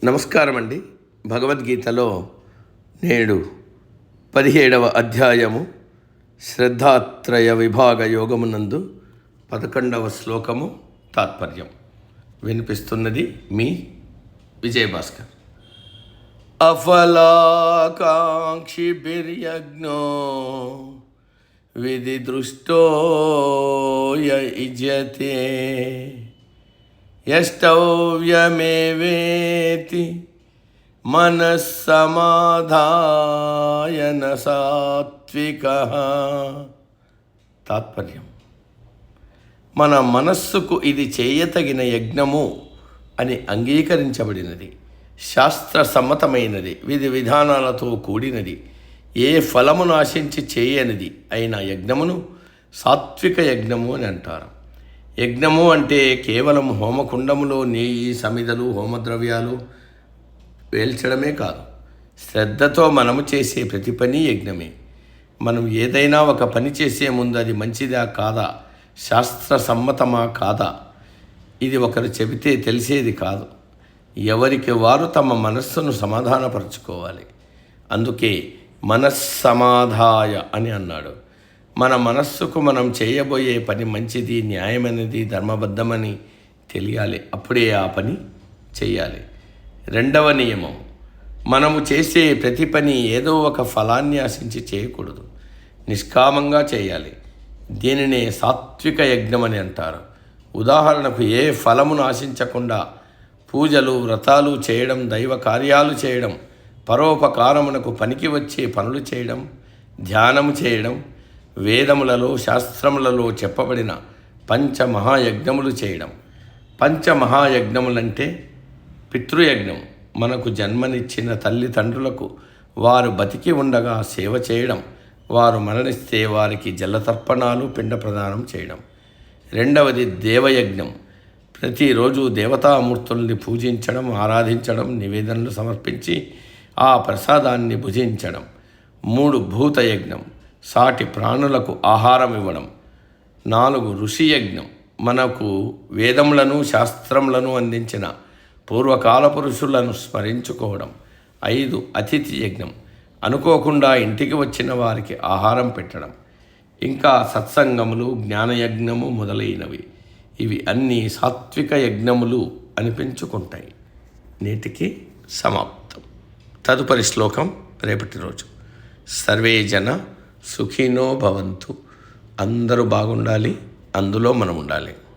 నమస్కారం అండి. భగవద్గీతలో నేడు 17వ అధ్యాయము శ్రద్ధాత్రయ విభాగ యోగమునందు 11వ శ్లోకము తాత్పర్యం వినిపిస్తున్నది మీ విజయభాస్కర్. అఫలాకాంక్షిభిర్యజ్ఞో విధి దృష్టో యుజ్యతే యష్టవ్యమేవేతి మనస్సమాధాయన సాత్వికః. తాత్పర్యం: మన మనస్సుకు ఇది చేయతగిన యజ్ఞము అని అంగీకరించబడినది, శాస్త్ర సమ్మతమైనది, విధి విధానాలతో కూడినది, ఏ ఫలమును ఆశించి చేయనిది అయిన యజ్ఞమును సాత్విక యజ్ఞము అని అంటారు. యజ్ఞము అంటే కేవలం హోమకుండములో నెయ్యి, సమిదలు, హోమద్రవ్యాలు వేల్చడమే కాదు, శ్రద్ధతో మనము చేసే ప్రతి పని యజ్ఞమే. మనం ఏదైనా ఒక పని చేసే ముందు అది మంచిదా కాదా, శాస్త్ర సమ్మతమా కాదా, ఇది ఒకరు చెబితే తెలిసేది కాదు. ఎవరికి వారు తమ మనస్సును సమాధానపరచుకోవాలి. అందుకే మనస్సమాధాయ అని అన్నాడు. మన మనస్సుకు మనం చేయబోయే పని మంచిది, న్యాయమైనది, ధర్మబద్ధమని తెలియాలి. అప్పుడే ఆ పని చేయాలి. రెండవ నియమం: మనము చేసే ప్రతి పని ఏదో ఒక ఫలాన్ని ఆశించి చేయకూడదు, నిష్కామంగా చేయాలి. దీనినే సాత్విక యజ్ఞం అని అంటారు. ఉదాహరణకు, ఏ ఫలమును ఆశించకుండా పూజలు, వ్రతాలు చేయడం, దైవ కార్యాలు చేయడం, పరోపకారమునకు పనికి వచ్చే పనులు చేయడం, ధ్యానము చేయడం, వేదములలో, శాస్త్రములలో చెప్పబడిన పంచమహాయజ్ఞములు చేయడం. పంచమహాయజ్ఞములంటే పితృయజ్ఞం, మనకు జన్మనిచ్చిన తల్లిదండ్రులకు వారు బతికి ఉండగా సేవ చేయడం, వారు మరణిస్తే వారికి జలతర్పణాలు, పిండ ప్రదానం చేయడం. రెండవది దేవయజ్ఞం, ప్రతిరోజు దేవతామూర్తుల్ని పూజించడం, ఆరాధించడం, నివేదనలు సమర్పించి ఆ ప్రసాదాన్ని భుజించడం. 3 భూతయజ్ఞం, సాటి ప్రాణులకు ఆహారం ఇవ్వడం. 4 ఋషియజ్ఞం, మనకు వేదములను, శాస్త్రములను అందించిన పూర్వకాల పురుషులను స్మరించుకోవడం. 5 అతిథి యజ్ఞం, అనుకోకుండా ఇంటికి వచ్చిన వారికి ఆహారం పెట్టడం. ఇంకా సత్సంగములు, జ్ఞానయజ్ఞము మొదలైనవి. ఇవి అన్నీ సాత్విక యజ్ఞములు అనిపించుకుంటాయి. నేటికి సమాప్తం. తదుపరి శ్లోకం రేపటి రోజు. సర్వే జన సుఖినో భవంతు. అందరూ బాగుండాలి, అందులో మనం ఉండాలి.